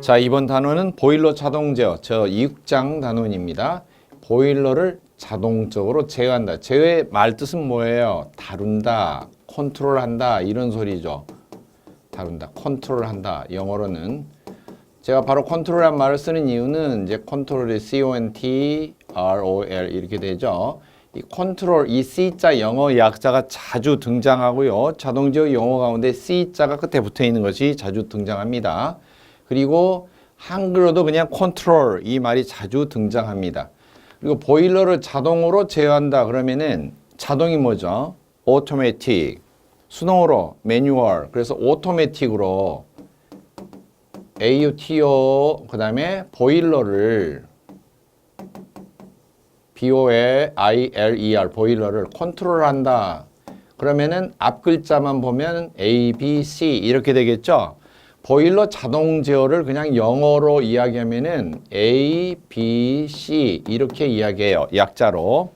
자, 이번 단원은 보일러 자동 제어, 저 6장 단원입니다. 보일러를 자동적으로 제어한다. 제어의 말뜻은 뭐예요? 다룬다, 컨트롤한다 이런 소리죠. 다룬다, 컨트롤한다. 영어로는 제가 바로 컨트롤이란 말을 쓰는 이유는 이제 컨트롤이 C-O-N-T-R-O-L 이렇게 되죠. 이 컨트롤, 이 C자 영어 약자가 자주 등장하고요. 자동제어 용어 가운데 C자가 끝에 붙어 있는 것이 자주 등장합니다. 그리고 한글로도 그냥 컨트롤 이 말이 자주 등장합니다. 그리고 보일러를 자동으로 제어한다 그러면은 자동이 뭐죠? 오토매틱, 수동으로 매뉴얼. 그래서 오토매틱으로 AUTO 그 다음에 보일러를 BOILER 보일러를 컨트롤한다. 그러면은 앞 글자만 보면 A, B, C 이렇게 되겠죠. 보일러 자동 제어를 그냥 영어로 이야기하면은 A, B, C 이렇게 이야기해요. 약자로.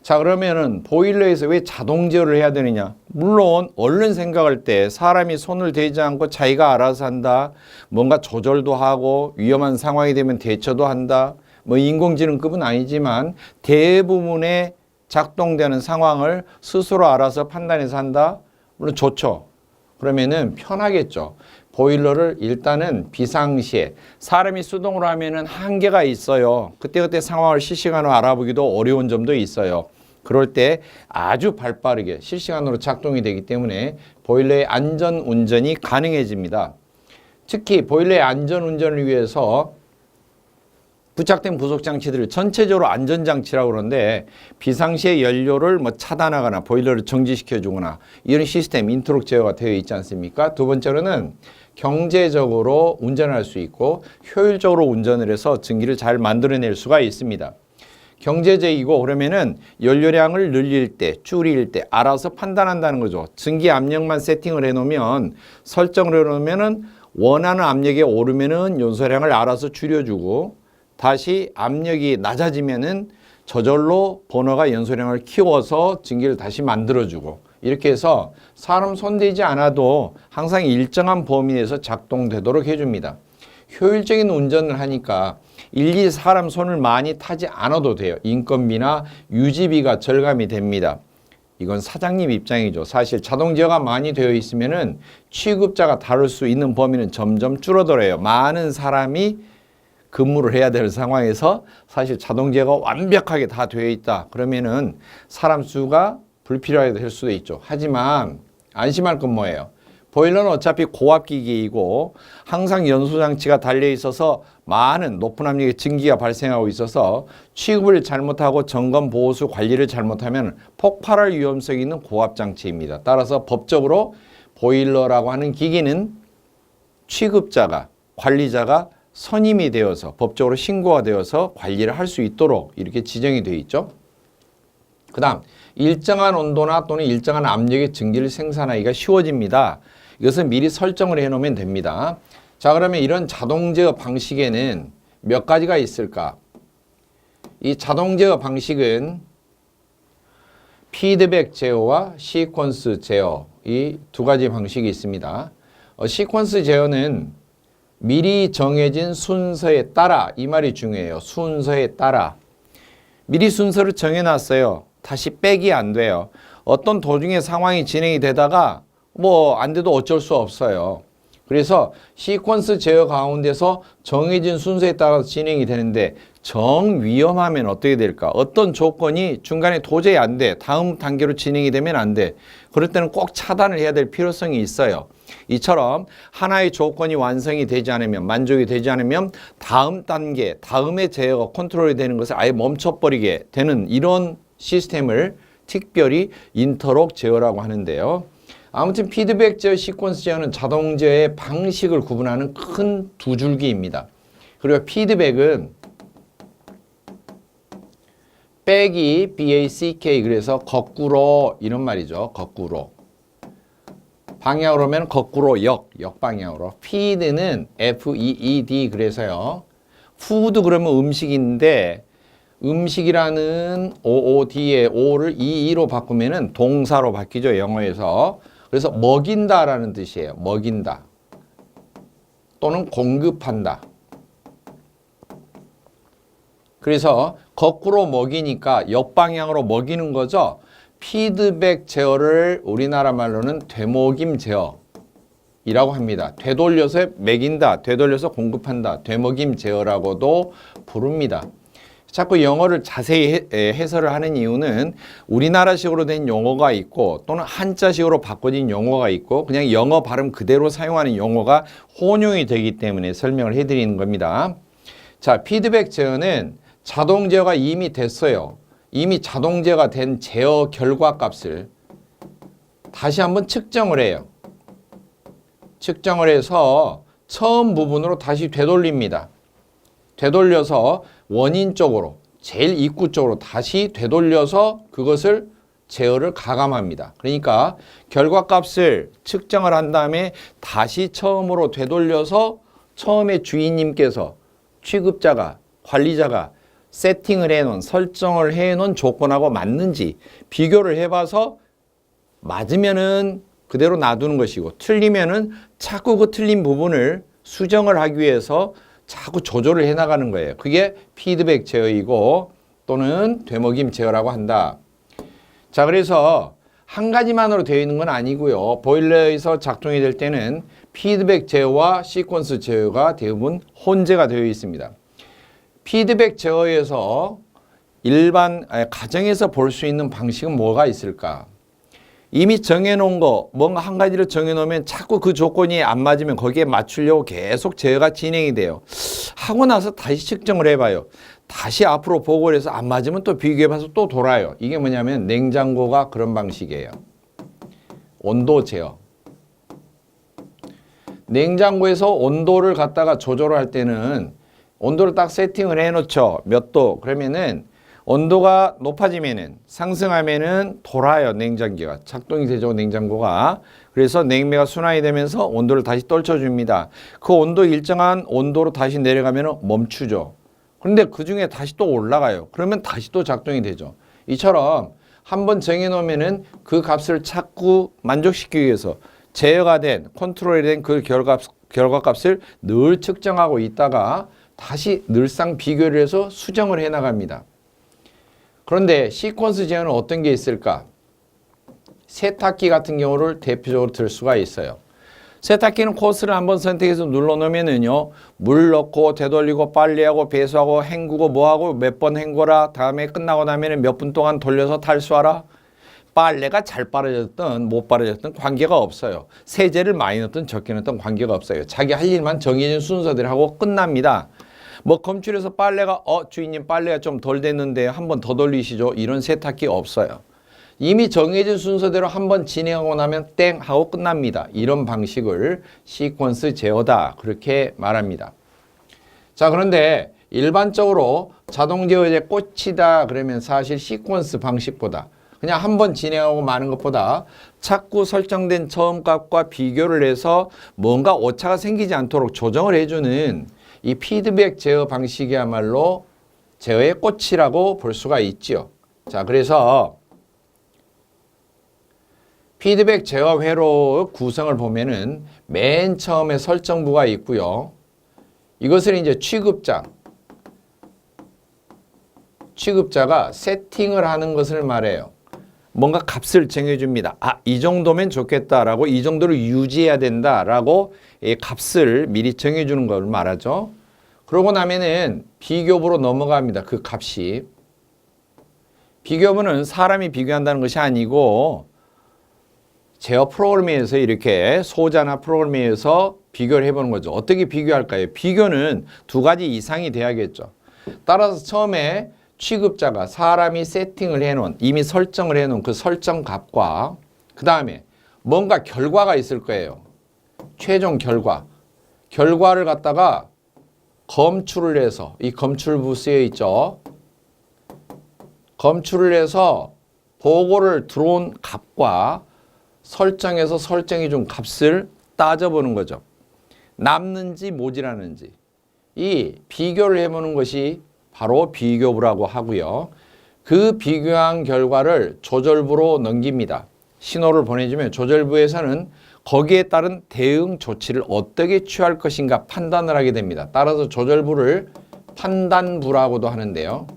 자, 그러면은 보일러에서 왜 자동 제어를 해야 되느냐? 물론 얼른 생각할 때 사람이 손을 대지 않고 자기가 알아서 한다. 뭔가 조절도 하고 위험한 상황이 되면 대처도 한다. 뭐 인공지능급은 아니지만 대부분의 작동되는 상황을 스스로 알아서 판단해서 한다. 물론 좋죠. 그러면은 편하겠죠. 보일러를 일단은 비상시에 사람이 수동으로 하면은 한계가 있어요. 그때그때 상황을 실시간으로 알아보기도 어려운 점도 있어요. 그럴 때 아주 발빠르게 실시간으로 작동이 되기 때문에 보일러의 안전 운전이 가능해집니다. 특히 보일러의 안전 운전을 위해서 부착된 부속 장치들을 전체적으로 안전장치라고 그러는데 비상시에 연료를 뭐 차단하거나 보일러를 정지시켜 주거나 이런 시스템 인트로 제어가 되어 있지 않습니까? 두 번째로는 경제적으로 운전할 수 있고 효율적으로 운전을 해서 증기를 잘 만들어낼 수가 있습니다. 경제적이고 그러면은 연료량을 늘릴 때, 줄일 때 알아서 판단한다는 거죠. 증기 압력만 세팅을 해놓으면 설정을 해놓으면은 원하는 압력에 오르면은 연소량을 알아서 줄여주고 다시 압력이 낮아지면은 저절로 버너가 연소량을 키워서 증기를 다시 만들어주고 이렇게 해서 사람 손대지 않아도 항상 일정한 범위 내에서 작동되도록 해줍니다. 효율적인 운전을 하니까 일일이 사람 손을 많이 타지 않아도 돼요. 인건비나 유지비가 절감이 됩니다. 이건 사장님 입장이죠. 사실 자동 제어가 많이 되어 있으면은 취급자가 다룰 수 있는 범위는 점점 줄어들어요. 많은 사람이 근무를 해야 될 상황에서 사실 자동 제어가 완벽하게 다 되어 있다. 그러면은 사람 수가 불필요하게 될 수도 있죠. 하지만 안심할 건 뭐예요? 보일러는 어차피 고압기기이고 항상 연소장치가 달려 있어서 많은 높은 압력의 증기가 발생하고 있어서 취급을 잘못하고 점검 보호수 관리를 잘못하면 폭발할 위험성이 있는 고압장치입니다. 따라서 법적으로 보일러라고 하는 기기는 취급자가 관리자가 선임이 되어서 법적으로 신고가 되어서 관리를 할 수 있도록 이렇게 지정이 되어 있죠. 그 다음 일정한 온도나 또는 일정한 압력의 증기를 생산하기가 쉬워집니다. 이것은 미리 설정을 해놓으면 됩니다. 자, 그러면 이런 자동 제어 방식에는 몇 가지가 있을까? 이 자동 제어 방식은 피드백 제어와 시퀀스 제어 이 두 가지 방식이 있습니다. 시퀀스 제어는 미리 정해진 순서에 따라 이 말이 중요해요. 순서에 따라 미리 순서를 정해놨어요. 다시 빼기 안 돼요. 어떤 도중에 상황이 진행이 되다가 뭐 안 돼도 어쩔 수 없어요. 그래서 시퀀스 제어 가운데서 정해진 순서에 따라서 진행이 되는데 정위험하면 어떻게 될까? 어떤 조건이 중간에 도저히 안 돼. 다음 단계로 진행이 되면 안 돼. 그럴 때는 꼭 차단을 해야 될 필요성이 있어요. 이처럼 하나의 조건이 완성이 되지 않으면 만족이 되지 않으면 다음 단계, 다음의 제어가 컨트롤이 되는 것을 아예 멈춰버리게 되는 이런 시스템을 특별히 인터록 제어라고 하는데요. 아무튼 피드백 제어, 시퀀스 제어는 자동 제어의 방식을 구분하는 큰 두 줄기입니다. 그리고 피드백은 빼기 BACK 그래서 거꾸로 이런 말이죠. 거꾸로. 방향으로 하면 거꾸로 역방향으로. feed는 FEED 그래서요. food 그러면 음식인데 음식이라는 OOD에 O를 EE로 바꾸면은 동사로 바뀌죠. 영어에서. 그래서 먹인다라는 뜻이에요. 먹인다. 또는 공급한다. 그래서 거꾸로 먹이니까 역방향으로 먹이는 거죠. 피드백 제어를 우리나라 말로는 되먹임 제어이라고 합니다. 되돌려서 먹인다, 되돌려서 공급한다, 되먹임 제어라고도 부릅니다. 자꾸 영어를 자세히 해설을 하는 이유는 우리나라식으로 된 용어가 있고 또는 한자식으로 바꿔진 용어가 있고 그냥 영어 발음 그대로 사용하는 용어가 혼용이 되기 때문에 설명을 해드리는 겁니다. 자, 피드백 제어는 자동 제어가 이미 됐어요. 이미 자동 제어가 된 제어 결과 값을 다시 한번 측정을 해요. 측정을 해서 처음 부분으로 다시 되돌립니다. 되돌려서 원인 쪽으로, 제일 입구 쪽으로 다시 되돌려서 그것을 제어를 가감합니다. 그러니까 결과값을 측정을 한 다음에 다시 처음으로 되돌려서 처음에 주인님께서 취급자가, 관리자가 세팅을 해놓은, 설정을 해놓은 조건하고 맞는지 비교를 해봐서 맞으면은 그대로 놔두는 것이고 틀리면은 자꾸 그 틀린 부분을 수정을 하기 위해서 자꾸 조절을 해나가는 거예요. 그게 피드백 제어이고 또는 되먹임 제어라고 한다. 자, 그래서 한 가지만으로 되어 있는 건 아니고요. 보일러에서 작동이 될 때는 피드백 제어와 시퀀스 제어가 대부분 혼재가 되어 있습니다. 피드백 제어에서 일반 가정에서 볼 수 있는 방식은 뭐가 있을까? 이미 정해놓은 거 뭔가 한 가지를 정해놓으면 자꾸 그 조건이 안 맞으면 거기에 맞추려고 계속 제어가 진행이 돼요. 하고 나서 다시 측정을 해봐요. 다시 앞으로 보고를 해서 안 맞으면 또 비교해봐서 또 돌아요. 이게 뭐냐면 냉장고가 그런 방식이에요. 온도 제어. 냉장고에서 온도를 갖다가 조절을 할 때는 온도를 딱 세팅을 해놓죠. 몇 도. 그러면은 온도가 높아지면은 상승하면은 돌아요. 냉장기가 작동이 되죠. 냉장고가. 그래서 냉매가 순환이 되면서 온도를 다시 떨쳐줍니다. 그 온도 일정한 온도로 다시 내려가면은 멈추죠. 그런데 그 중에 다시 또 올라가요. 그러면 다시 또 작동이 되죠. 이처럼 한번 정해놓으면은 그 값을 자꾸 만족시키기 위해서 제어가 된, 컨트롤이 된 그 결과값을 늘 측정하고 있다가 다시 늘상 비교를 해서 수정을 해나갑니다. 그런데 시퀀스 제어는 어떤 게 있을까? 세탁기 같은 경우를 대표적으로 들 수가 있어요. 세탁기는 코스를 한번 선택해서 눌러놓으면은요, 물 넣고 되돌리고 빨래하고 배수하고 헹구고 뭐하고 몇 번 헹궈라. 다음에 끝나고 나면은 몇 분 동안 돌려서 탈수하라. 빨래가 잘 빨아졌든 못 빨아졌든 관계가 없어요. 세제를 많이 넣든 적게 넣든 관계가 없어요. 자기 할 일만 정해진 순서대로 하고 끝납니다. 뭐 검출해서 빨래가 주인님 빨래가 좀 덜 됐는데 한 번 더 돌리시죠. 이런 세탁기 없어요. 이미 정해진 순서대로 한번 진행하고 나면 땡 하고 끝납니다. 이런 방식을 시퀀스 제어다 그렇게 말합니다. 자, 그런데 일반적으로 자동 제어의 꽃이다 그러면 사실 시퀀스 방식보다 그냥 한번 진행하고 마는 것보다 자꾸 설정된 처음 값과 비교를 해서 뭔가 오차가 생기지 않도록 조정을 해주는 이 피드백 제어 방식이야말로 제어의 꽃이라고 볼 수가 있지요. 자, 그래서 피드백 제어 회로 구성을 보면은 맨 처음에 설정부가 있고요. 이것을 이제 취급자가 세팅을 하는 것을 말해요. 뭔가 값을 정해줍니다. 이 정도면 좋겠다라고 이 정도를 유지해야 된다라고 이 값을 미리 정해주는 걸 말하죠. 그러고 나면은 비교부로 넘어갑니다. 그 값이. 비교부는 사람이 비교한다는 것이 아니고 제어 프로그램에 의해서 이렇게 소자나 프로그램에 의해서 비교를 해보는 거죠. 어떻게 비교할까요? 비교는 두 가지 이상이 돼야겠죠. 따라서 처음에 취급자가 사람이 세팅을 해놓은 이미 설정을 해놓은 그 설정 값과 그 다음에 뭔가 결과가 있을 거예요. 최종 결과를 갖다가 검출을 해서 이 검출부 쓰여 있죠. 검출을 해서 보고를 들어온 값과 설정해서 설정해 준 값을 따져보는 거죠. 남는지 모자라는지 이 비교를 해보는 것이 바로 비교부라고 하고요. 그 비교한 결과를 조절부로 넘깁니다. 신호를 보내주면 조절부에서는 거기에 따른 대응 조치를 어떻게 취할 것인가 판단을 하게 됩니다. 따라서 조절부를 판단부라고도 하는데요.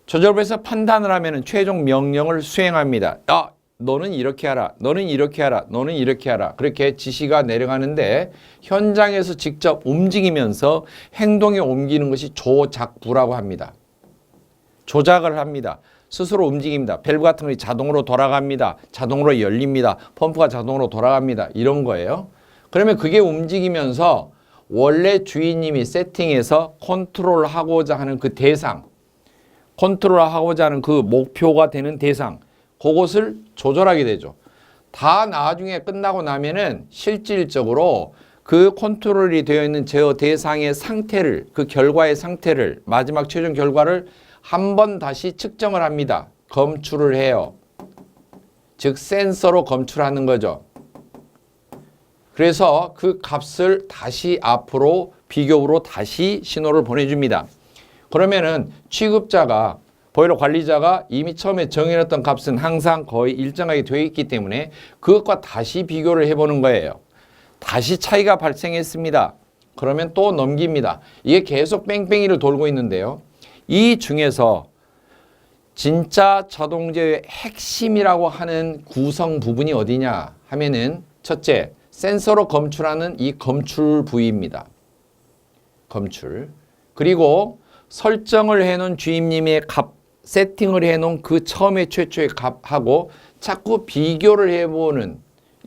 조절부에서 판단을 하면 최종 명령을 수행합니다. 너는 이렇게 하라, 너는 이렇게 하라, 너는 이렇게 하라. 그렇게 지시가 내려가는데 현장에서 직접 움직이면서 행동에 옮기는 것이 조작부라고 합니다. 조작을 합니다. 스스로 움직입니다. 밸브 같은 것이 자동으로 돌아갑니다. 자동으로 열립니다. 펌프가 자동으로 돌아갑니다. 이런 거예요. 그러면 그게 움직이면서 원래 주인님이 세팅해서 컨트롤하고자 하는 그 대상, 컨트롤하고자 하는 그 목표가 되는 대상, 그것을 조절하게 되죠. 다 나중에 끝나고 나면은 실질적으로 그 컨트롤이 되어 있는 제어 대상의 상태를, 그 결과의 상태를, 마지막 최종 결과를 한 번 다시 측정을 합니다. 검출을 해요. 즉 센서로 검출하는 거죠. 그래서 그 값을 다시 앞으로 비교부로 다시 신호를 보내줍니다. 그러면은 취급자가, 보일러 관리자가 이미 처음에 정해놨던 값은 항상 거의 일정하게 되어 있기 때문에 그것과 다시 비교를 해보는 거예요. 다시 차이가 발생했습니다. 그러면 또 넘깁니다. 이게 계속 뺑뺑이를 돌고 있는데요. 이 중에서 진짜 자동제어의 핵심이라고 하는 구성 부분이 어디냐 하면은 첫째, 센서로 검출하는 이 검출 부위입니다. 검출. 그리고 설정을 해놓은 주임님의 값, 세팅을 해놓은 그 처음에 최초의 값하고 자꾸 비교를 해보는,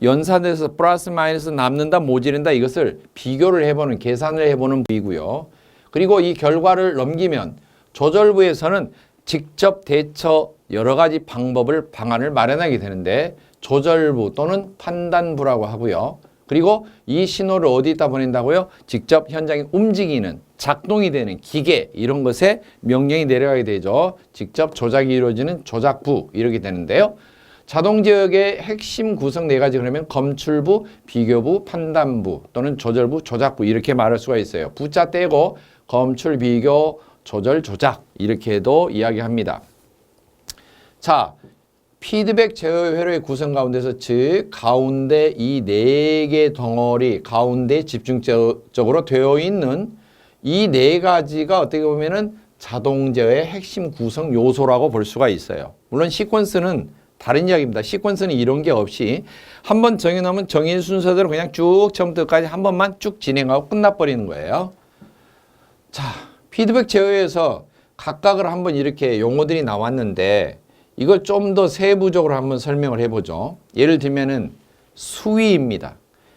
연산돼서 플러스 마이너스 남는다 모자른다 이것을 비교를 해보는, 계산을 해보는 부위고요. 그리고 이 결과를 넘기면 조절부에서는 직접 대처 여러 가지 방법을, 방안을 마련하게 되는데 조절부 또는 판단부라고 하고요. 그리고 이 신호를 어디다 보낸다고요? 직접 현장에 움직이는, 작동이 되는 기계, 이런 것에 명령이 내려가게 되죠. 직접 조작이 이루어지는 조작부, 이렇게 되는데요. 자동제어의 핵심 구성 네 가지, 그러면 검출부, 비교부, 판단부 또는 조절부, 조작부 이렇게 말할 수가 있어요. 부자 떼고 검출, 비교, 조절, 조작 이렇게도 이야기합니다. 자, 피드백 제어 회로의 구성 가운데서, 즉 가운데 이 네 개 덩어리 가운데 집중적으로 되어 있는 이 네 가지가 어떻게 보면은 자동 제어의 핵심 구성 요소라고 볼 수가 있어요. 물론 시퀀스는 다른 이야기입니다. 시퀀스는 이런 게 없이 한번 정해놓으면 정해진 순서대로 그냥 쭉 처음부터까지 한 번만 쭉 진행하고 끝나버리는 거예요. 자, 피드백 제어에서 각각을 한번 이렇게 용어들이 나왔는데 이걸 좀 더 세부적으로 한번 설명을 해보죠. 예를 들면은 수위입니다.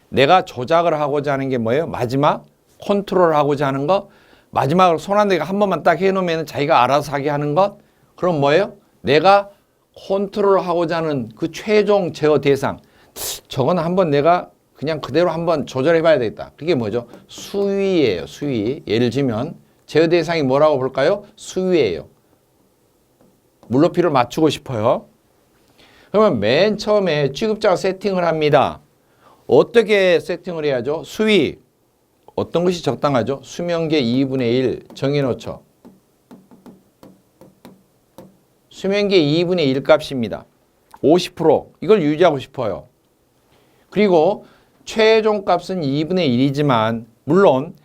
내가 조작을 하고자 하는 게 뭐예요? 마지막 컨트롤 하고자 하는 것, 마지막으로 손 한 대가 한 번만 딱 해놓으면 자기가 알아서 하게 하는 것, 그럼 뭐예요? 내가 컨트롤 하고자 하는 그 최종 제어 대상, 저건 한번 내가 그냥 그대로 한번 조절해 봐야 되겠다. 그게 뭐죠? 수위예요. 수위. 예를 들면 제어 대상이 뭐라고 볼까요? 수위예요. 물높이를 맞추고 싶어요. 그러면 맨 처음에 취급자가 세팅을 합니다. 어떻게 세팅을 해야죠? 수위. 어떤 것이 적당하죠? 수명계 2분의 1 정해놓죠. 수명계 2분의 1 값입니다. 50% 이걸 유지하고 싶어요. 그리고 최종 값은 2분의 1이지만 물론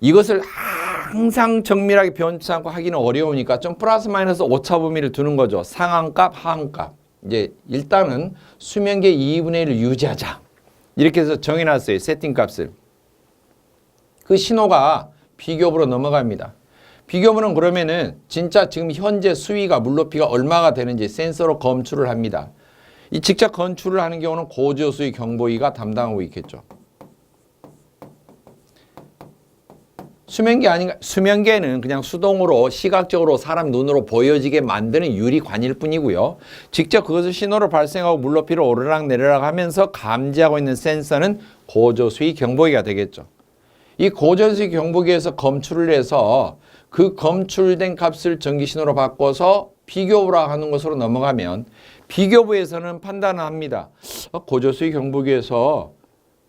이것을 항상 정밀하게 변치 않고 하기는 어려우니까 좀 플러스 마이너스 오차 범위를 두는 거죠. 상한값, 하한값. 이제 일단은 수명계 2분의 1을 유지하자. 이렇게 해서 정해놨어요. 세팅 값을. 그 신호가 비교부로 넘어갑니다. 비교부는 그러면은 진짜 지금 현재 수위가, 물높이가 얼마가 되는지 센서로 검출을 합니다. 이 직접 검출을 하는 경우는 고저수위 경보기가 담당하고 있겠죠. 수명계 아닌가? 수명계는 그냥 수동으로 시각적으로 사람 눈으로 보여지게 만드는 유리관일 뿐이고요. 직접 그것을 신호를 발생하고 물높이를 오르락 내리락 하면서 감지하고 있는 센서는 고저수위 경보기가 되겠죠. 이 고저수위 경보기에서 검출을 해서 그 검출된 값을 전기신호로 바꿔서 비교부라 하는 것으로 넘어가면 비교부에서는 판단을 합니다. 고저수위 경보기에서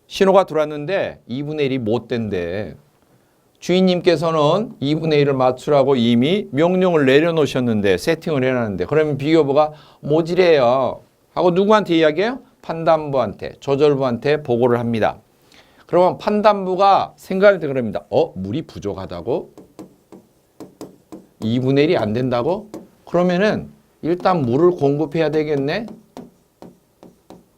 신호가 들어왔는데 2분의 1이 못 된대. 주인님께서는 2분의 1을 맞추라고 이미 명령을 내려놓으셨는데, 세팅을 해놨는데, 그러면 비교부가 모질해요 하고 누구한테 이야기해요? 판단부한테, 조절부한테 보고를 합니다. 그러면 판단부가 생각할 때 그럽니다. 물이 부족하다고? 2분의 1이 안 된다고? 그러면은 일단 물을 공급해야 되겠네?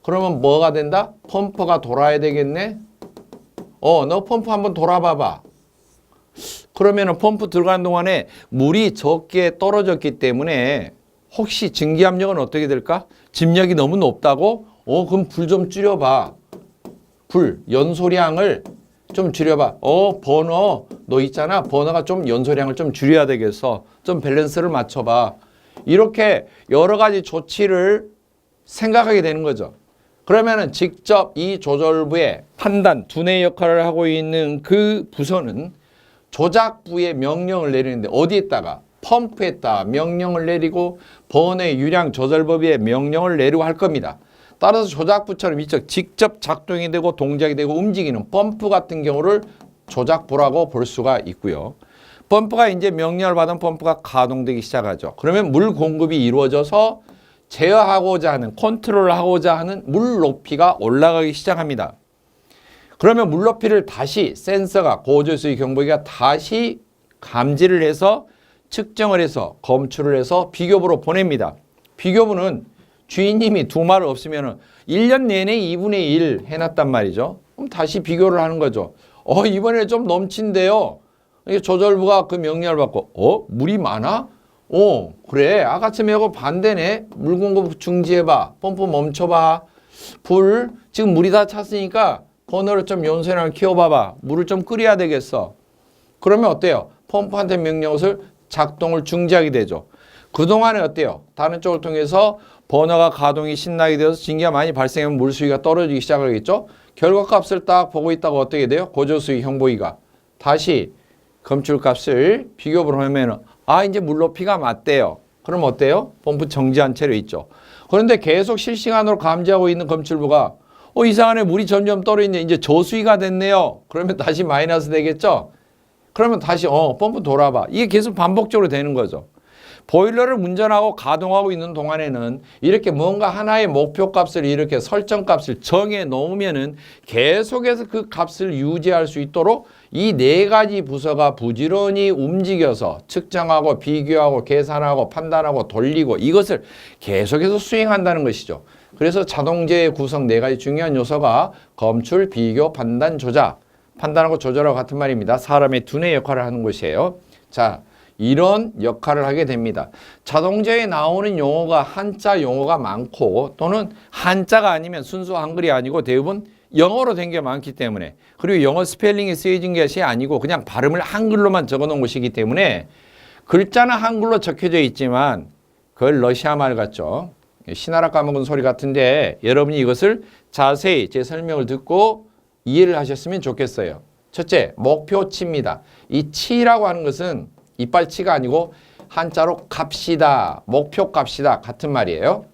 그러면 뭐가 된다? 펌프가 돌아야 되겠네? 너 펌프 한번 돌아봐봐. 그러면은 펌프 들어가는 동안에 물이 적게 떨어졌기 때문에 혹시 증기압력은 어떻게 될까? 집력이 너무 높다고? 그럼 불 좀 줄여봐. 연소량을 좀 줄여봐. 버너, 너 있잖아. 버너가 좀 연소량을 좀 줄여야 되겠어. 좀 밸런스를 맞춰봐. 이렇게 여러 가지 조치를 생각하게 되는 거죠. 그러면은 직접 이 조절부의 판단, 두뇌 역할을 하고 있는 그 부서는 조작부의 명령을 내리는데 어디에다가? 펌프에다가 명령을 내리고 버너의 유량 조절법에 명령을 내리고 할 겁니다. 따라서 조작부처럼 직접 작동이 되고 동작이 되고 움직이는 펌프 같은 경우를 조작부라고 볼 수가 있고요. 펌프가 이제 명령을 받은 펌프가 가동되기 시작하죠. 그러면 물 공급이 이루어져서 제어하고자 하는, 컨트롤하고자 하는 물 높이가 올라가기 시작합니다. 그러면 물 높이를 다시 센서가, 고조수의 경보기가 다시 감지를 해서 측정을 해서 검출을 해서 비교부로 보냅니다. 비교부는 주인님이 두 말 없으면 1년 내내 2분의 1 해놨단 말이죠. 그럼 다시 비교를 하는 거죠. 이번에 좀 넘친대요. 조절부가 그 명령을 받고, 물이 많아? 그래. 아까쯤하고 반대네. 물 공급 중지해봐. 펌프 멈춰봐. 지금 물이 다 찼으니까 버너를 좀 연소량을 키워봐봐. 물을 좀 끓여야 되겠어. 그러면 어때요? 펌프한테 명령을 작동을 중지하게 되죠. 그동안에 어때요? 다른 쪽을 통해서 버너가 가동이 신나게 되어서 증기가 많이 발생하면 물수위가 떨어지기 시작하겠죠. 결과값을 딱 보고 있다가 어떻게 돼요? 고조수위 형보기가 다시 검출값을 비교를 하면 이제 물높이가 맞대요. 그럼 어때요? 펌프 정지한 채로 있죠. 그런데 계속 실시간으로 감지하고 있는 검출부가 이상하네, 물이 점점 떨어지네, 이제 저수위가 됐네요. 그러면 다시 마이너스 되겠죠. 그러면 다시 펌프 돌아봐. 이게 계속 반복적으로 되는 거죠. 보일러를 운전하고 가동하고 있는 동안에는 이렇게 뭔가 하나의 목표값을 이렇게 설정값을 정해 놓으면은 계속해서 그 값을 유지할 수 있도록 이 네 가지 부서가 부지런히 움직여서 측정하고 비교하고 계산하고 판단하고 돌리고 이것을 계속해서 수행한다는 것이죠. 그래서 자동제의 구성 네 가지 중요한 요소가 검출, 비교, 판단, 조작. 판단하고 조절하고 같은 말입니다. 사람의 두뇌 역할을 하는 것이에요. 자, 이런 역할을 하게 됩니다. 자동제에 나오는 용어가 한자 용어가 많고 또는 한자가 아니면 순수 한글이 아니고 대부분 영어로 된 게 많기 때문에, 그리고 영어 스펠링이 쓰여진 것이 아니고 그냥 발음을 한글로만 적어 놓은 것이기 때문에 글자는 한글로 적혀져 있지만 그걸 러시아 말 같죠. 신하라 까먹은 소리 같은데 여러분이 이것을 자세히 제 설명을 듣고 이해를 하셨으면 좋겠어요. 첫째, 목표치입니다. 이 치라고 하는 것은 이빨치가 아니고 한자로 값이다, 목표값이다 같은 말이에요.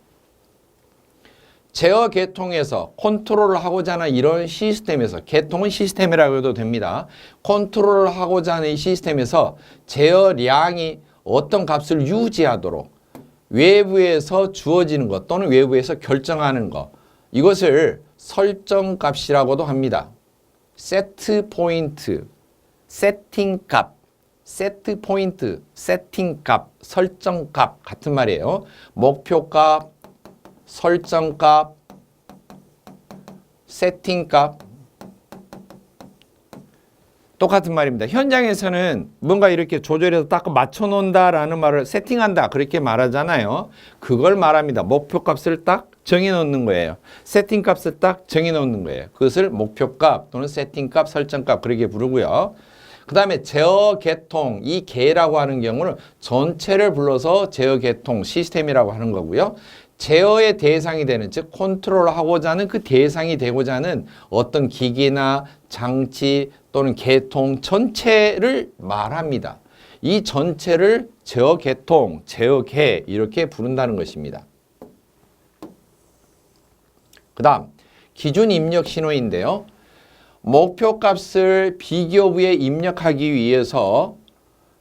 제어 계통에서 컨트롤을 하고자 하는 이런 시스템에서, 계통은 시스템이라고 해도 됩니다. 컨트롤을 하고자 하는 이 시스템에서 제어량이 어떤 값을 유지하도록 외부에서 주어지는 것 또는 외부에서 결정하는 것, 이것을 설정값이라고도 합니다. 세트 포인트, 세팅값, 세트 포인트, 세팅값, 설정값 같은 말이에요. 목표값, 설정값, 세팅값 똑같은 말입니다. 현장에서는 뭔가 이렇게 조절해서 딱 맞춰놓는다라는 말을 세팅한다 그렇게 말하잖아요. 그걸 말합니다. 목표값을 딱 정해놓는 거예요. 세팅값을 딱 정해놓는 거예요. 그것을 목표값 또는 세팅값, 설정값 그렇게 부르고요. 그 다음에 제어 계통, 이 계라고 하는 경우는 전체를 불러서 제어 계통 시스템이라고 하는 거고요. 제어의 대상이 되는, 즉 컨트롤하고자 하는 그 대상이 되고자 하는 어떤 기기나 장치 또는 계통 전체를 말합니다. 이 전체를 제어 계통, 제어 계 이렇게 부른다는 것입니다. 그 다음 기준 입력 신호인데요. 목표값을 비교부에 입력하기 위해서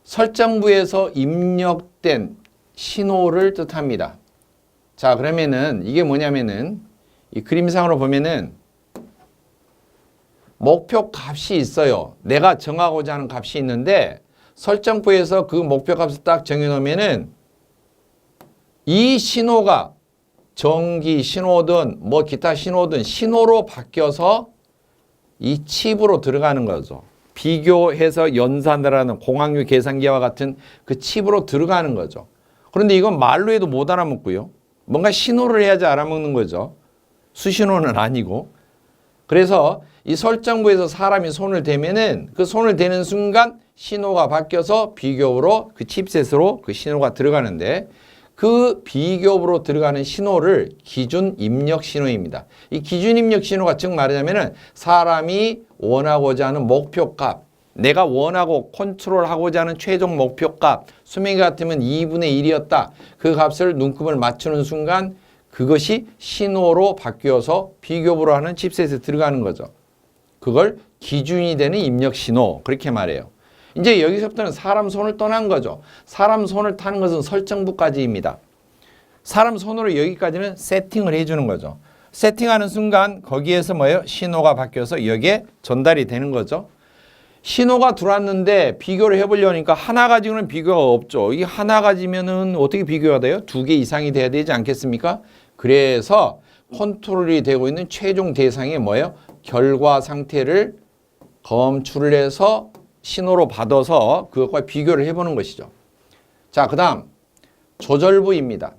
설정부에서 입력된 신호를 뜻합니다. 자, 그러면은 이게 뭐냐면은 이 그림상으로 보면은 목표 값이 있어요. 내가 정하고자 하는 값이 있는데 설정부에서 그 목표 값을 딱 정해놓으면은 이 신호가 전기 신호든 뭐 기타 신호든 신호로 바뀌어서 이 칩으로 들어가는 거죠. 비교해서 연산하라는 공학률 계산기와 같은 그 칩으로 들어가는 거죠. 그런데 이건 말로 해도 못 알아먹고요. 뭔가 신호를 해야지 알아먹는 거죠. 수신호는 아니고. 그래서 이 설정부에서 사람이 손을 대면은 그 손을 대는 순간 신호가 바뀌어서 비교부로 그 칩셋으로 그 신호가 들어가는데 그 비교부로 들어가는 신호를 기준 입력 신호입니다. 이 기준 입력 신호가 즉 말하자면은 사람이 원하고자 하는 목표값, 내가 원하고 컨트롤하고자 하는 최종 목표값, 수명이 같으면 2분의 1이었다. 그 값을 눈금을 맞추는 순간 그것이 신호로 바뀌어서 비교부로 하는 칩셋에 들어가는 거죠. 그걸 기준이 되는 입력 신호, 그렇게 말해요. 이제 여기서부터는 사람 손을 떠난 거죠. 사람 손을 타는 것은 설정부까지입니다. 사람 손으로 여기까지는 세팅을 해주는 거죠. 세팅하는 순간 거기에서 뭐예요? 신호가 바뀌어서 여기에 전달이 되는 거죠. 신호가 들어왔는데 비교를 해보려니까 하나 가지고는 비교가 없죠. 이 하나 가지면은 어떻게 비교가 돼요? 2개 이상이 돼야 되지 않겠습니까? 그래서 컨트롤이 되고 있는 최종 대상이 뭐예요? 결과 상태를 검출을 해서 신호로 받아서 그것과 비교를 해보는 것이죠. 자, 그 다음 조절부입니다.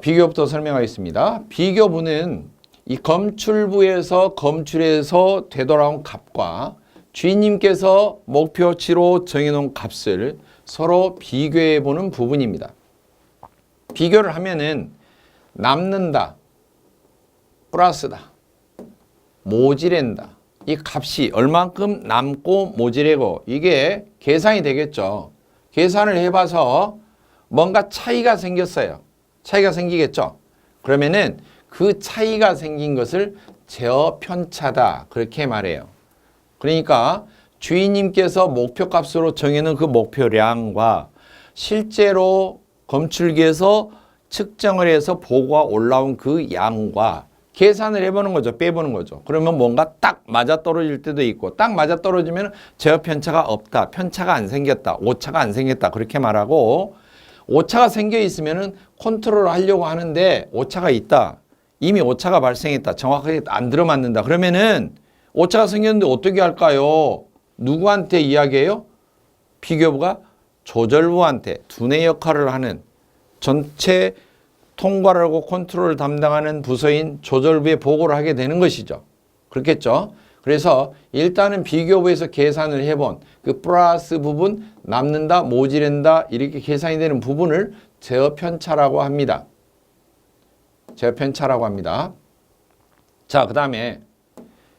비교부터 설명하겠습니다. 비교부는 이 검출부에서 검출해서 되돌아온 값과 주인님께서 목표치로 정해놓은 값을 서로 비교해보는 부분입니다. 비교를 하면은 남는다, 플러스다, 모자란다. 이 값이 얼만큼 남고 모자라고 이게 계산이 되겠죠. 계산을 해봐서 뭔가 차이가 생겼어요. 차이가 생기겠죠. 그러면은 그 차이가 생긴 것을 제어 편차다. 그렇게 말해요. 그러니까 주인님께서 목표값으로 정해놓은 그 목표량과 실제로 검출기에서 측정을 해서 보고가 올라온 그 양과 계산을 해보는 거죠. 빼보는 거죠. 그러면 뭔가 딱 맞아떨어질 때도 있고 딱 맞아떨어지면 제어 편차가 없다. 편차가 안 생겼다. 오차가 안 생겼다. 그렇게 말하고 오차가 생겨 있으면은 컨트롤을 하려고 하는데 오차가 있다. 이미 오차가 발생했다. 정확하게 안 들어맞는다. 그러면은 오차가 생겼는데 어떻게 할까요? 누구한테 이야기해요? 비교부가 조절부한테 두뇌 역할을 하는 전체 통과를 하고 컨트롤을 담당하는 부서인 조절부에 보고를 하게 되는 것이죠. 그렇겠죠? 그래서 일단은 비교부에서 계산을 해본 그 플러스 부분, 남는다, 모자란다 이렇게 계산이 되는 부분을 제어 편차라고 합니다. 제어 편차라고 합니다. 자, 그 다음에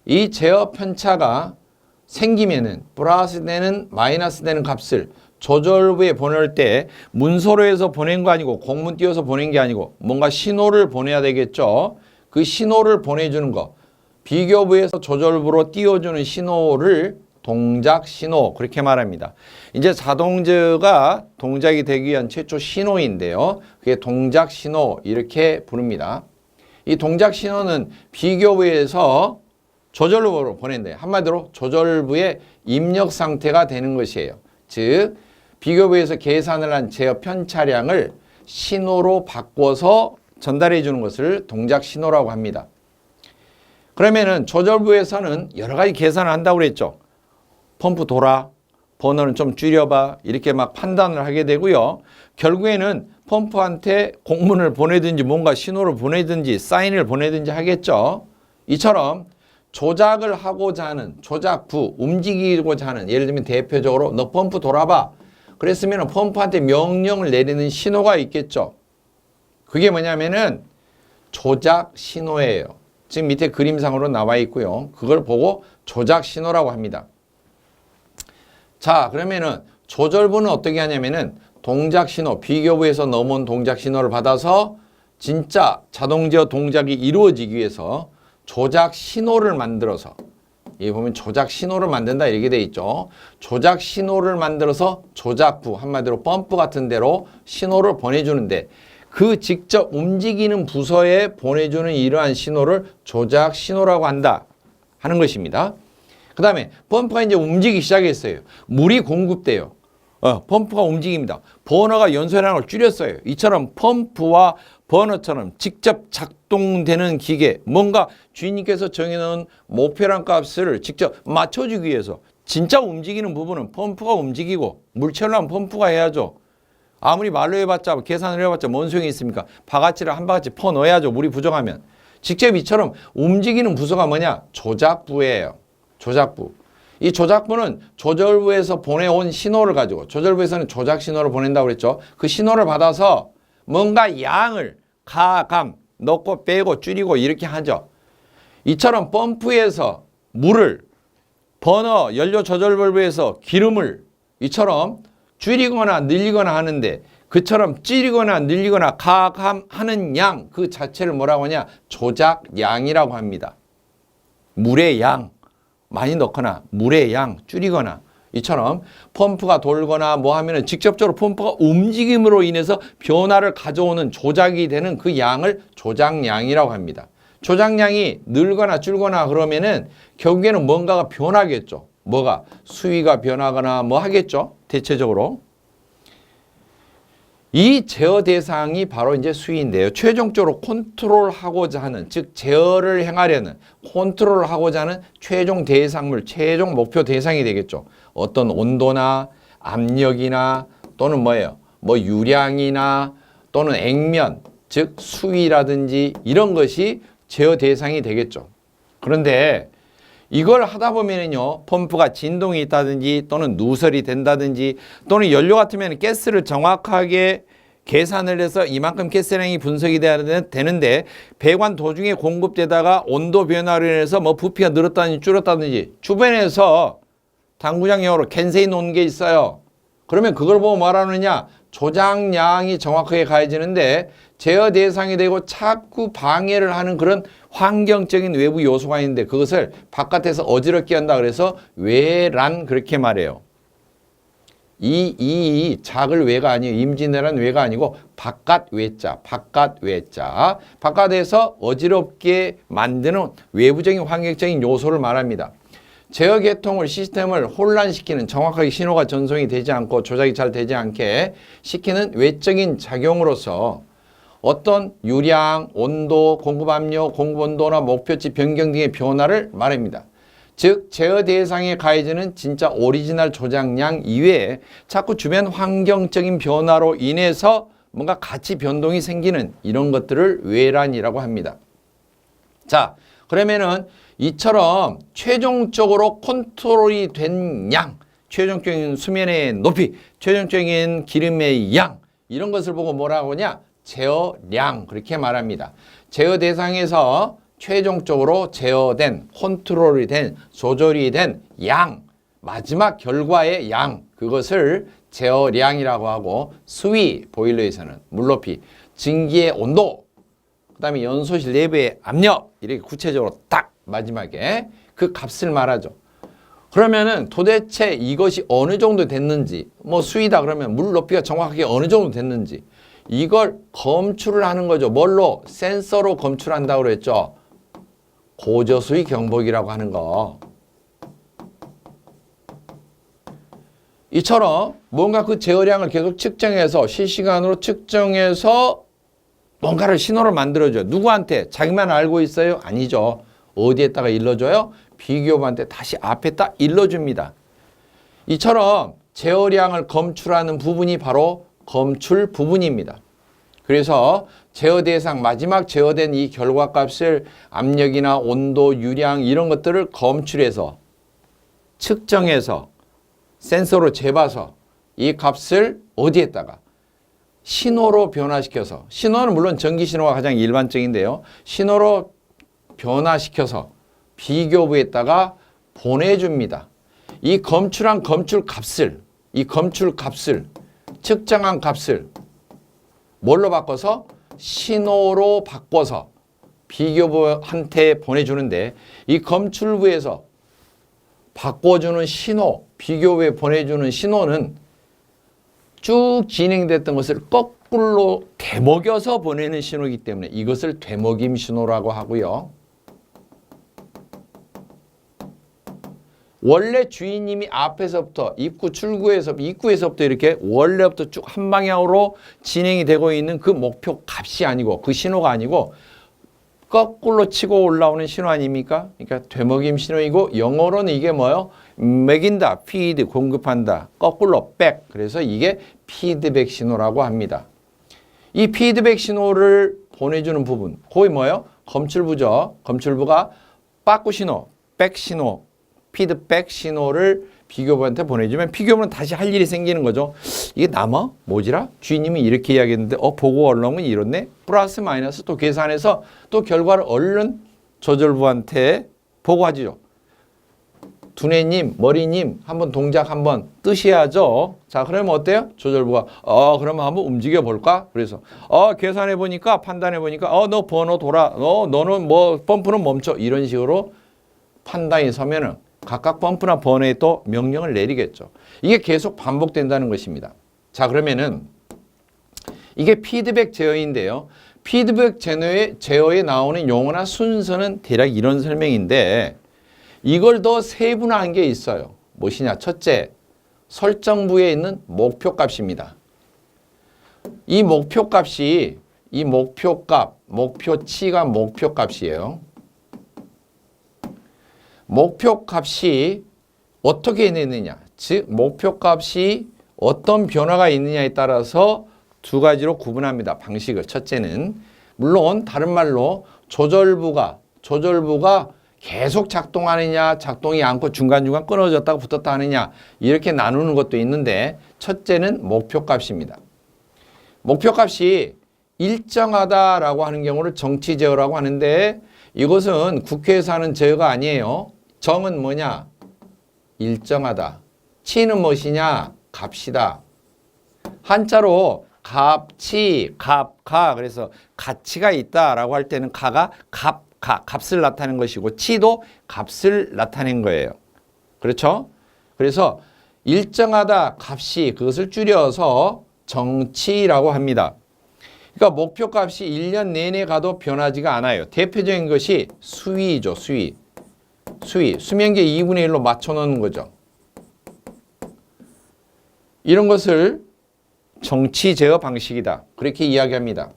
이 제어 편차가 생기면은 플러스 되는 마이너스 되는 값을 조절부에 보낼 때 문서로 해서 보낸 거 아니고 공문 띄워서 보낸 게 아니고 뭔가 신호를 보내야 되겠죠. 그 신호를 보내주는 거. 비교부에서 조절부로 띄워주는 신호를 동작 신호 그렇게 말합니다. 이제 자동제어가 동작이 되기 위한 최초 신호인데요. 그게 동작 신호 이렇게 부릅니다. 이 동작 신호는 비교부에서 조절부로 보낸대요. 한마디로 조절부의 입력 상태가 되는 것이에요. 즉 비교부에서 계산을 한 제어 편차량을 신호로 바꿔서 전달해 주는 것을 동작 신호라고 합니다. 그러면은 조절부에서는 여러 가지 계산을 한다고 그랬죠. 펌프 돌아, 번호는 좀 줄여봐 이렇게 막 판단을 하게 되고요. 결국에는 펌프한테 공문을 보내든지 뭔가 신호를 보내든지 사인을 보내든지 하겠죠. 이처럼 조작을 하고자 하는 조작부, 움직이고자 하는 예를 들면 대표적으로 너 펌프 돌아봐. 그랬으면 펌프한테 명령을 내리는 신호가 있겠죠. 그게 뭐냐면은 조작 신호예요. 지금 밑에 그림상으로 나와 있고요. 그걸 보고 조작 신호라고 합니다. 자, 그러면은 조절부는 어떻게 하냐면은 동작 신호, 비교부에서 넘어온 동작 신호를 받아서 진짜 자동제어 동작이 이루어지기 위해서 조작 신호를 만들어서 여기 보면 조작 신호를 만든다 이렇게 돼 있죠. 조작 신호를 만들어서 조작부, 한마디로 펌프 같은 데로 신호를 보내주는데 그 직접 움직이는 부서에 보내주는 이러한 신호를 조작 신호라고 한다 하는 것입니다. 그 다음에 펌프가 이제 움직이기 시작했어요. 물이 공급돼요. 펌프가 움직입니다. 버너가 연소량을 줄였어요. 이처럼 펌프와 버너처럼 직접 작동되는 기계, 뭔가 주인님께서 정해놓은 목표량 값을 직접 맞춰주기 위해서 진짜 움직이는 부분은 펌프가 움직이고 물 채우려면 펌프가 해야죠. 아무리 말로 해봤자 계산을 해봤자 뭔 소용이 있습니까? 바가지를 한 바가지 퍼 넣어야죠. 물이 부족하면. 직접 이처럼 움직이는 부서가 뭐냐? 조작부예요. 조작부. 이 조작부는 조절부에서 보내온 신호를 가지고 조절부에서는 조작 신호를 보낸다고 그랬죠. 그 신호를 받아서 뭔가 양을 감 넣고 빼고 줄이고 이렇게 하죠. 이처럼 펌프에서 물을 버너 연료 조절 밸브에서 기름을 이처럼 줄이거나 늘리거나 하는데 그처럼 줄이거나 늘리거나 하는 양 그 자체를 뭐라고 하냐? 조작량이라고 합니다. 물의 양 많이 넣거나 물의 양 줄이거나 이처럼 펌프가 돌거나 뭐 하면은 직접적으로 펌프가 움직임으로 인해서 변화를 가져오는 조작이 되는 그 양을 조작량이라고 합니다. 조작량이 늘거나 줄거나 그러면은 결국에는 뭔가가 변하겠죠. 뭐가? 수위가 변하거나 뭐 하겠죠. 대체적으로. 이 제어 대상이 바로 이제 수위인데요. 최종적으로 컨트롤하고자 하는, 즉 제어를 행하려는, 컨트롤하고자 하는 최종 대상물, 최종 목표 대상이 되겠죠. 어떤 온도나 압력이나 또는 뭐예요? 뭐 유량이나 또는 액면, 즉 수위라든지 이런 것이 제어 대상이 되겠죠. 그런데 이걸 하다 보면은요, 펌프가 진동이 있다든지 또는 누설이 된다든지 또는 연료 같으면 가스를 정확하게 계산을 해서 이만큼 가스량이 분석이 되는데 배관 도중에 공급되다가 온도 변화로 인해서 뭐 부피가 늘었다든지 줄었다든지 주변에서 당구장용어로 캔세이 놓은 게 있어요. 그러면 그걸 보고 뭐라느냐? 조작량이 정확하게 가해지는데 제어 대상이 되고 자꾸 방해를 하는 그런 환경적인 외부 요소가 있는데 그것을 바깥에서 어지럽게 한다 그래서 외란 그렇게 말해요. 이 작을 외가 아니에요. 임진왜란 외가 아니고 바깥 외자, 바깥 외자. 바깥에서 어지럽게 만드는 외부적인 환경적인 요소를 말합니다. 제어 계통을 시스템을 혼란시키는 정확하게 신호가 전송이 되지 않고 조작이 잘 되지 않게 시키는 외적인 작용으로서 어떤 유량, 온도, 공급 압력, 공급 온도나 목표치 변경 등의 변화를 말합니다. 즉 제어 대상에 가해지는 진짜 오리지널 조작량 이외에 자꾸 주변 환경적인 변화로 인해서 뭔가 가치 변동이 생기는 이런 것들을 외란이라고 합니다. 자, 그러면은 이처럼 최종적으로 컨트롤이 된 양, 최종적인 수면의 높이, 최종적인 기름의 양 이런 것을 보고 뭐라고 하냐? 제어량 그렇게 말합니다. 제어 대상에서 최종적으로 제어된, 컨트롤이 된, 조절이 된 양, 마지막 결과의 양 그것을 제어량이라고 하고 수위, 보일러에서는 물높이, 증기의 온도, 그 다음에 연소실 내부의 압력 이렇게 구체적으로 딱 마지막에 그 값을 말하죠. 그러면은 도대체 이것이 어느 정도 됐는지 뭐 수위다 그러면 물 높이가 정확하게 어느 정도 됐는지 이걸 검출을 하는 거죠. 뭘로? 센서로 검출한다고 그랬죠. 고저수위 경보기라고 하는 거. 이처럼 뭔가 그 제어량을 계속 측정해서 실시간으로 측정해서 뭔가를 신호를 만들어줘요. 누구한테? 자기만 알고 있어요? 아니죠. 어디에다가 일러줘요? 비교부한테 다시 앞에다 일러줍니다. 이처럼 제어량을 검출하는 부분이 바로 검출 부분입니다. 그래서 제어 대상 마지막 제어된 이 결과값을 압력이나 온도, 유량 이런 것들을 검출해서 측정해서 센서로 재봐서 이 값을 어디에다가 신호로 변화시켜서 신호는 물론 전기 신호가 가장 일반적인데요. 신호로 변화시켜서 비교부에다가 보내줍니다. 이 검출한 검출 값을 이 검출 값을 측정한 값을 뭘로 바꿔서 신호로 바꿔서 비교부한테 보내주는데 이 검출부에서 바꿔주는 신호, 비교 후에 보내주는 신호는 쭉 진행됐던 것을 거꾸로 되먹여서 보내는 신호이기 때문에 이것을 되먹임 신호라고 하고요. 원래 주인님이 앞에서부터 입구에서부터 이렇게 원래부터 쭉 한 방향으로 진행이 되고 있는 그 목표 값이 아니고 그 신호가 아니고 거꾸로 치고 올라오는 신호 아닙니까? 그러니까 되먹임 신호이고 영어로는 이게 뭐예요? 먹인다, feed, 공급한다, 거꾸로 back. 그래서 이게 피드백 신호라고 합니다. 이 피드백 신호를 보내주는 부분, 그게 뭐예요? 검출부죠. 검출부가 빠꾸 신호, 백 신호, 피드백 신호를 비교부한테 보내주면 비교부는 다시 할 일이 생기는 거죠. 이게 남아? 뭐지라? 주인님이 이렇게 이야기했는데 보고 올라오면 이렇네? 플러스 마이너스 또 계산해서 또 결과를 얼른 조절부한테 보고하죠. 두뇌님, 머리님 한번 동작 한번 뜨셔야죠. 자, 그러면 어때요? 조절부가 그러면 한번 움직여 볼까? 그래서 계산해 보니까 판단해 보니까 너 번호 돌아. 너는 뭐 펌프는 멈춰. 이런 식으로 판단이 서면은 각각 펌프나 번호에 또 명령을 내리겠죠. 이게 계속 반복된다는 것입니다. 자, 그러면은 이게 피드백 제어인데요. 피드백 제어에 나오는 용어나 순서는 대략 이런 설명인데 이걸 더 세분화한 게 있어요. 무엇이냐? 첫째, 설정부에 있는 목표값입니다. 이 목표값이 목표치가 목표값이에요. 목표값이 어떻게 내느냐? 즉 목표값이 어떤 변화가 있느냐에 따라서 두 가지로 구분합니다. 방식을. 첫째는 물론 다른 말로 조절부가 계속 작동하느냐, 작동이 않고 중간중간 끊어졌다가 붙었다 하느냐 이렇게 나누는 것도 있는데 첫째는 목표값입니다. 목표값이 일정하다라고 하는 경우를 정치 제어라고 하는데 이것은 국회에서 하는 제어가 아니에요. 정은 뭐냐? 일정하다. 치는 무엇이냐? 값이다. 한자로 값치, 가 그래서 가치가 있다라고 할 때는 가가 값을 나타내는 것이고 치도 값을 나타낸 거예요. 그렇죠? 그래서 일정하다 값이 그것을 줄여서 정치라고 합니다. 그러니까 목표값이 1년 내내 가도 변하지가 않아요. 대표적인 것이 수위죠. 수위. 수면계 2분의 1로 맞춰놓는 거죠. 이런 것을 정치 제어 방식이다. 그렇게 이야기합니다.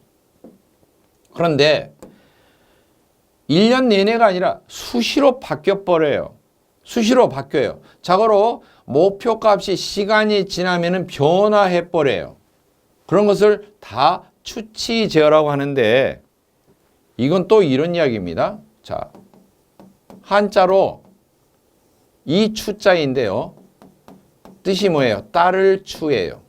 그런데 1년 내내가 아니라 수시로 바뀌어버려요. 수시로 바뀌어요. 자고로 목표값이 시간이 지나면 변화해버려요. 그런 것을 다 추치 제어라고 하는데 이건 또 이런 이야기입니다. 자, 한자로 이 추자인데요. 뜻이 뭐예요? 따를 추예요.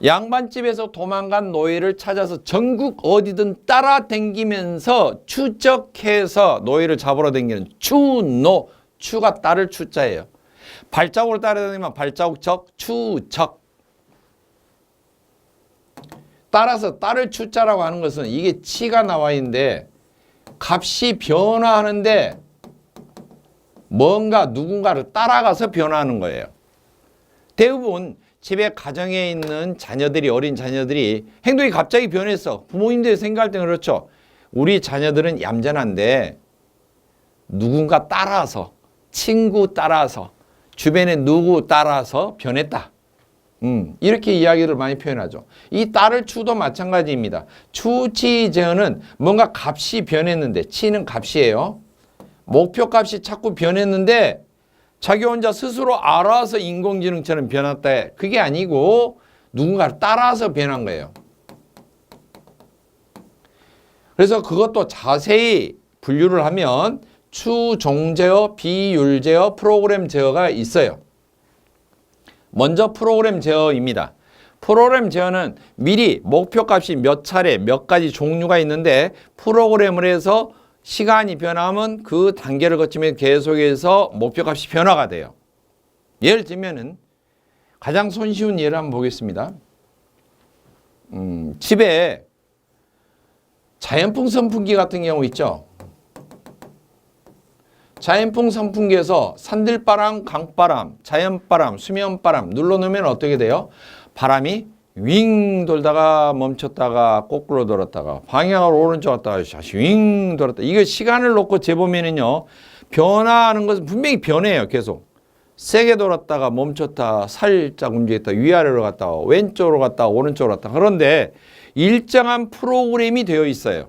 양반집에서 도망간 노예를 찾아서 전국 어디든 따라다니면서 추적해서 노예를 잡으러 다니는 추노. 추가 따를 추자예요. 발자국으로 따라다니면 발자국적, 추적. 따라서 따를 추자라고 하는 것은 이게 치가 나와 있는데 값이 변화하는데 뭔가 누군가를 따라가서 변화하는 거예요. 대부분 집에 가정에 있는 어린 자녀들이 행동이 갑자기 변했어. 부모님들이 생각할 때는 그렇죠. 우리 자녀들은 얌전한데 누군가 따라서, 친구 따라서, 주변에 누구 따라서 변했다. 이렇게 이야기를 많이 표현하죠. 이 따를 추도 마찬가지입니다. 추치 제어는 뭔가 값이 변했는데 치는 값이에요. 목표값이 자꾸 변했는데 자기 혼자 스스로 알아서 인공지능처럼 변했다. 그게 아니고 누군가를 따라서 변한 거예요. 그래서 그것도 자세히 분류를 하면 추종 제어, 비율 제어, 프로그램 제어가 있어요. 먼저 프로그램 제어입니다. 프로그램 제어는 미리 목표값이 몇 차례, 몇 가지 종류가 있는데 프로그램을 해서 시간이 변하면 그 단계를 거치면 계속해서 목표값이 변화가 돼요. 예를 들면은 가장 손쉬운 예를 한번 보겠습니다. 집에 자연풍 선풍기 같은 경우 있죠. 자연풍 선풍기에서 산들바람, 강바람, 자연바람, 수면바람 눌러놓으면 어떻게 돼요? 바람이 윙 돌다가 멈췄다가 거꾸로 돌았다가 방향을 오른쪽 갔다가 다시 윙 돌았다. 이거 시간을 놓고 재보면은요. 변화하는 것은 분명히 변해요. 계속. 세게 돌았다가 멈췄다 살짝 움직였다 위아래로 갔다가 왼쪽으로 갔다가 오른쪽으로 갔다가 그런데 일정한 프로그램이 되어 있어요.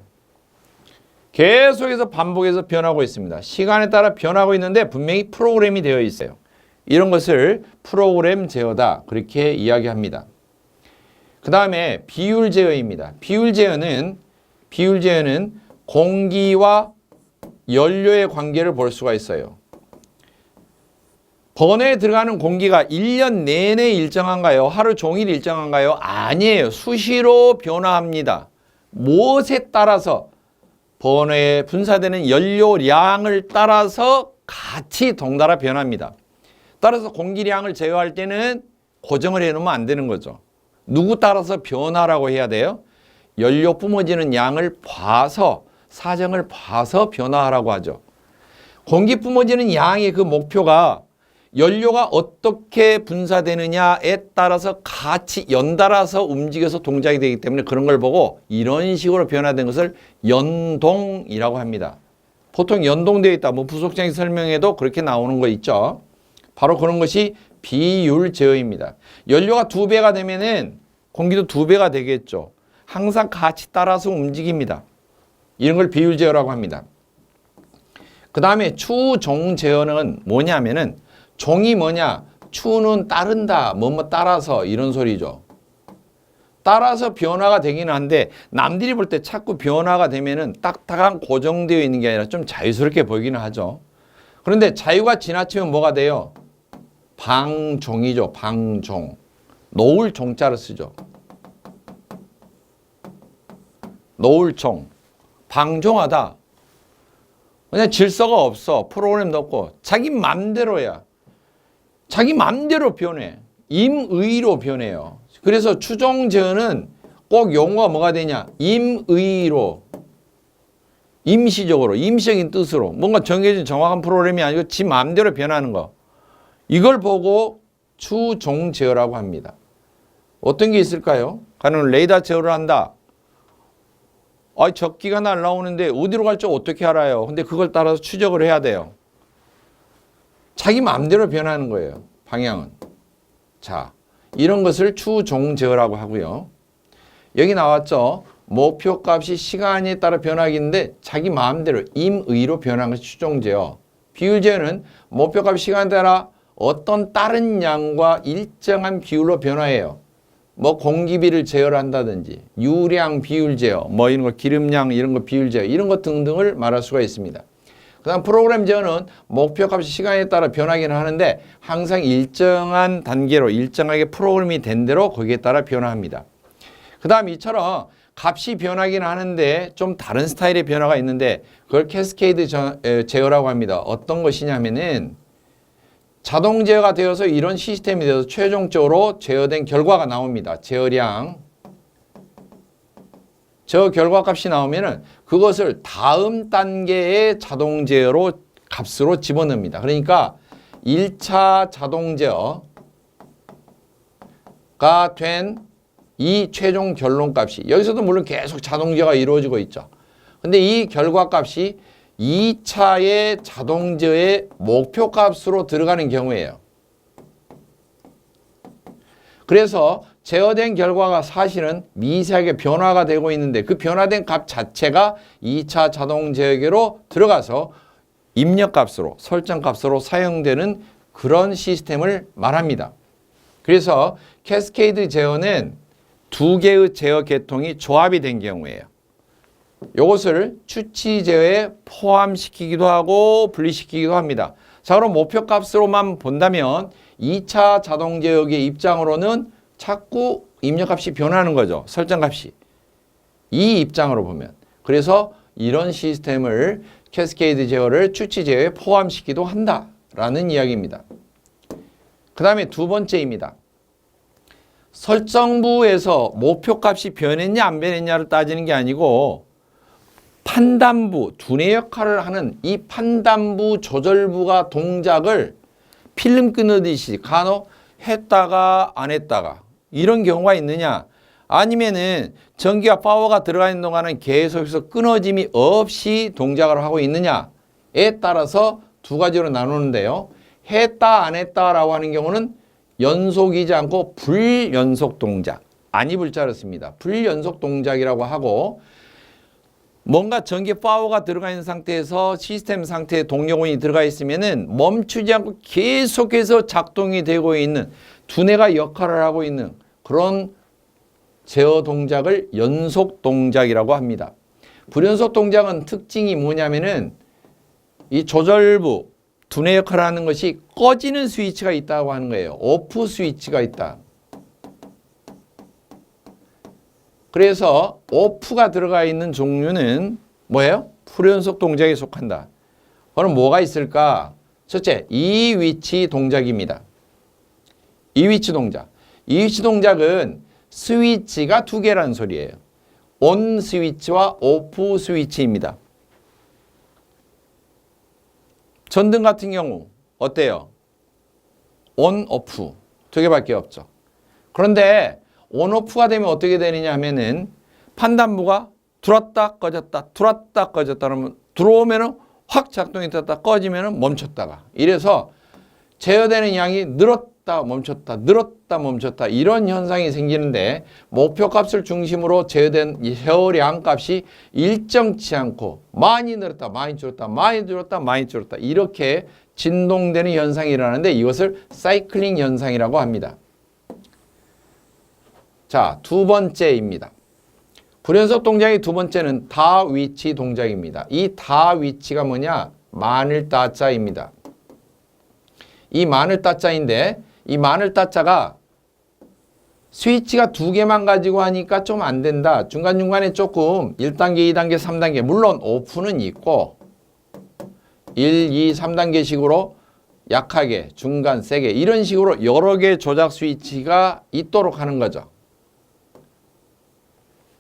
계속해서 반복해서 변하고 있습니다. 시간에 따라 변하고 있는데 분명히 프로그램이 되어 있어요. 이런 것을 프로그램 제어다 그렇게 이야기합니다. 그 다음에 비율 제어입니다. 비율 제어는 공기와 연료의 관계를 볼 수가 있어요. 번호에 들어가는 공기가 1년 내내 일정한가요? 하루 종일 일정한가요? 아니에요. 수시로 변화합니다. 무엇에 따라서 번호에 분사되는 연료량을 따라서 같이 덩달아 변합니다. 따라서 공기량을 제어할 때는 고정을 해놓으면 안 되는 거죠. 누구 따라서 변화라고 해야 돼요? 연료 뿜어지는 양을 봐서 사정을 봐서 변화하라고 하죠. 공기 뿜어지는 양의 그 목표가 연료가 어떻게 분사되느냐에 따라서 같이 연달아서 움직여서 동작이 되기 때문에 그런 걸 보고 이런 식으로 변화된 것을 연동이라고 합니다. 보통 연동되어 있다. 뭐 부속적인 설명에도 그렇게 나오는 거 있죠. 바로 그런 것이 비율 제어입니다. 연료가 2배가 되면은 공기도 2배가 되겠죠. 항상 같이 따라서 움직입니다. 이런 걸 비율 제어라고 합니다. 그 다음에 추종 제어는 뭐냐면은 종이 뭐냐? 추는 따른다, 뭐뭐 따라서 이런 소리죠. 따라서 변화가 되기는 한데 남들이 볼 때 자꾸 변화가 되면은 딱딱한 고정되어 있는 게 아니라 좀 자유스럽게 보이기는 하죠. 그런데 자유가 지나치면 뭐가 돼요? 방종이죠. 방종. 놓을 종자를 쓰죠. 놓을 종. 방종하다. 그냥 질서가 없어. 프로그램도 없고 자기 맘대로야. 자기 맘대로 변해. 임의로 변해요. 그래서 추종 제어는 꼭 용어가 뭐가 되냐? 임의로. 임시적으로, 임시적인 뜻으로. 뭔가 정해진 정확한 프로그램이 아니고 지 맘대로 변하는 거. 이걸 보고 추종 제어라고 합니다. 어떤 게 있을까요? 가령 레이더 제어를 한다. 적기가 날라오는데 어디로 갈지 어떻게 알아요? 근데 그걸 따라서 추적을 해야 돼요. 자기 마음대로 변하는 거예요. 방향은. 자, 이런 것을 추종 제어라고 하고요. 여기 나왔죠. 목표값이 시간에 따라 변하기인데 자기 마음대로 임의로 변하는 것이 추종 제어. 비율 제어는 목표값이 시간에 따라 어떤 다른 양과 일정한 비율로 변화해요. 뭐 공기비를 제어를 한다든지 유량 비율 제어, 뭐 이런 거 기름량 이런 거 비율 제어 이런 것 등등을 말할 수가 있습니다. 그다음 프로그램 제어는 목표값이 시간에 따라 변하기는 하는데 항상 일정한 단계로 일정하게 프로그램이 된 대로 거기에 따라 변화합니다. 그다음 이처럼 값이 변하기는 하는데 좀 다른 스타일의 변화가 있는데 그걸 캐스케이드 제어라고 합니다. 어떤 것이냐면은 자동 제어가 되어서 이런 시스템이 되어서 최종적으로 제어된 결과가 나옵니다. 제어량. 저 결과값이 나오면은 그것을 다음 단계의 자동 제어로 값으로 집어넣습니다. 그러니까 1차 자동 제어가 된 이 최종 결론 값이 여기서도 물론 계속 자동 제어가 이루어지고 있죠. 근데 이 결과 값이 2차의 자동 제어의 목표 값으로 들어가는 경우예요. 그래서 제어된 결과가 사실은 미세하게 변화가 되고 있는데 그 변화된 값 자체가 2차 자동 제어계로 들어가서 입력값으로 설정값으로 사용되는 그런 시스템을 말합니다. 그래서 캐스케이드 제어는 두 개의 제어 계통이 조합이 된 경우예요. 이것을 추치 제어에 포함시키기도 하고 분리시키기도 합니다. 자, 그럼 목표값으로만 본다면 2차 자동 제어의 입장으로는 자꾸 입력값이 변하는 거죠. 설정값이. 이 입장으로 보면. 그래서 이런 시스템을 캐스케이드 제어를 추치 제어에 포함시키기도 한다라는 이야기입니다. 그 다음에 두 번째입니다. 설정부에서 목표값이 변했냐 안 변했냐를 따지는 게 아니고 판단부, 두뇌 역할을 하는 이 판단부, 조절부가 동작을 필름 끊어듯이 간혹 했다가 안 했다가 이런 경우가 있느냐? 아니면은 전기와 파워가 들어가 있는 동안은 계속해서 끊어짐이 없이 동작을 하고 있느냐에 따라서 두 가지로 나누는데요. 했다 안 했다라고 하는 경우는 연속이지 않고 불연속 동작, 아니 불자를 씁니다. 불연속 동작이라고 하고, 뭔가 전기 파워가 들어가 있는 상태에서 시스템 상태에 동력원이 들어가 있으면은 멈추지 않고 계속해서 작동이 되고 있는, 두뇌가 역할을 하고 있는 그런 제어 동작을 연속 동작이라고 합니다. 불연속 동작은 특징이 뭐냐면은 이 조절부, 두뇌 역할을 하는 것이 꺼지는 스위치가 있다고 하는 거예요. 오프 스위치가 있다. 그래서 오프가 들어가 있는 종류는 뭐예요? 불연속 동작에 속한다. 그럼 뭐가 있을까? 첫째, 이 위치 동작입니다. 이 위치 동작. 이 위치 동작은 스위치가 두 개라는 소리예요. 온 스위치와 오프 스위치입니다. 전등 같은 경우 어때요? 온, 오프 두 개밖에 없죠. 그런데 온, 오프가 되면 어떻게 되느냐 하면은 판단부가 들어왔다 꺼졌다 들어왔다 꺼졌다 그러면 들어오면은 확 작동이 됐다 꺼지면은 멈췄다가, 이래서 제어되는 양이 늘었다 멈췄다 늘었다 멈췄다 이런 현상이 생기는데, 목표값을 중심으로 제어된 제어량 값이 일정치 않고 많이 늘었다 많이 줄었다 많이 줄었다 많이 줄었다 이렇게 진동되는 현상이 일어나는데, 이것을 사이클링 현상이라고 합니다. 자, 두 번째입니다. 불연속 동작의 두 번째는 다 위치 동작입니다. 이 다 위치가 뭐냐? 마늘 따자입니다. 이 마늘 따자인데, 이 마늘 따자가 스위치가 두 개만 가지고 하니까 좀 안 된다. 중간중간에 조금 1단계, 2단계, 3단계, 물론 오프는 있고 1, 2, 3단계식으로 약하게, 중간, 세게 이런 식으로 여러 개 조작 스위치가 있도록 하는 거죠.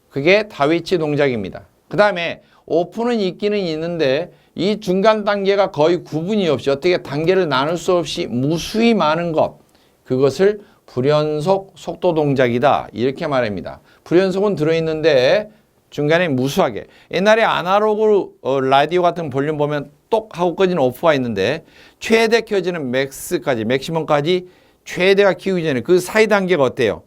그게 다위치 동작입니다. 그 다음에 오프는 있기는 있는데 이 중간 단계가 거의 구분이 없이, 어떻게 단계를 나눌 수 없이 무수히 많은 것, 그것을 불연속 속도 동작이다 이렇게 말합니다. 불연속은 들어있는데 중간에 무수하게, 옛날에 아날로그 라디오 같은 볼륨 보면 똑 하고 꺼지는 오프가 있는데, 최대 켜지는 맥스까지, 맥시멈까지 최대가 키우기 전에 그 사이 단계가 어때요?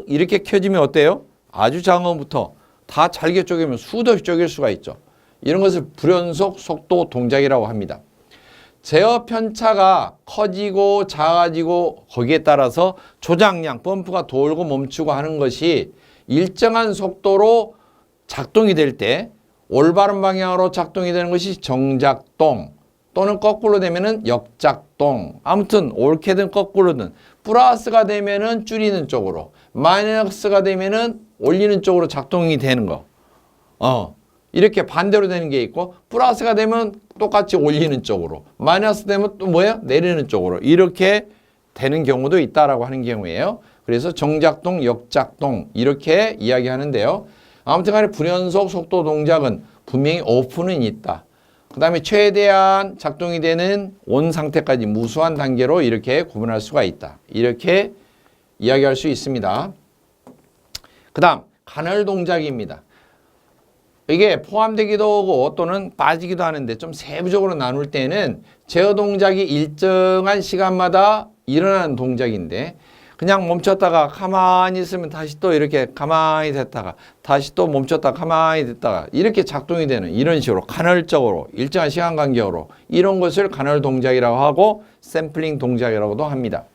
이렇게 켜지면 어때요? 아주 작은 것부터 다 잘게 쪼개면 수도 없이 쪼갤 수가 있죠. 이런 것을 불연속 속도 동작이라고 합니다. 제어 편차가 커지고 작아지고 거기에 따라서 조작량, 펌프가 돌고 멈추고 하는 것이 일정한 속도로 작동이 될 때 올바른 방향으로 작동이 되는 것이 정작동, 또는 거꾸로 되면은 역작동, 아무튼 옳게든 거꾸로든 플러스가 되면은 줄이는 쪽으로, 마이너스가 되면은 올리는 쪽으로 작동이 되는 거. 이렇게 반대로 되는 게 있고, 플러스가 되면 똑같이 올리는 쪽으로, 마이너스 되면 또 뭐예요? 내리는 쪽으로 이렇게 되는 경우도 있다라고 하는 경우예요. 그래서 정작동, 역작동 이렇게 이야기하는데요. 아무튼 간에 불연속 속도 동작은 분명히 오프는 있다. 그 다음에 최대한 작동이 되는 온 상태까지 무수한 단계로 이렇게 구분할 수가 있다. 이렇게 이야기할 수 있습니다. 그 다음 간헐 동작입니다. 이게 포함되기도 하고 또는 빠지기도 하는데, 좀 세부적으로 나눌 때는 제어 동작이 일정한 시간마다 일어나는 동작인데, 그냥 멈췄다가 가만히 있으면 다시 또 이렇게 가만히 됐다가 다시 또 멈췄다가 가만히 됐다가 이렇게 작동이 되는, 이런 식으로 간헐적으로 일정한 시간 간격으로 이런 것을 간헐 동작이라고 하고 샘플링 동작이라고도 합니다.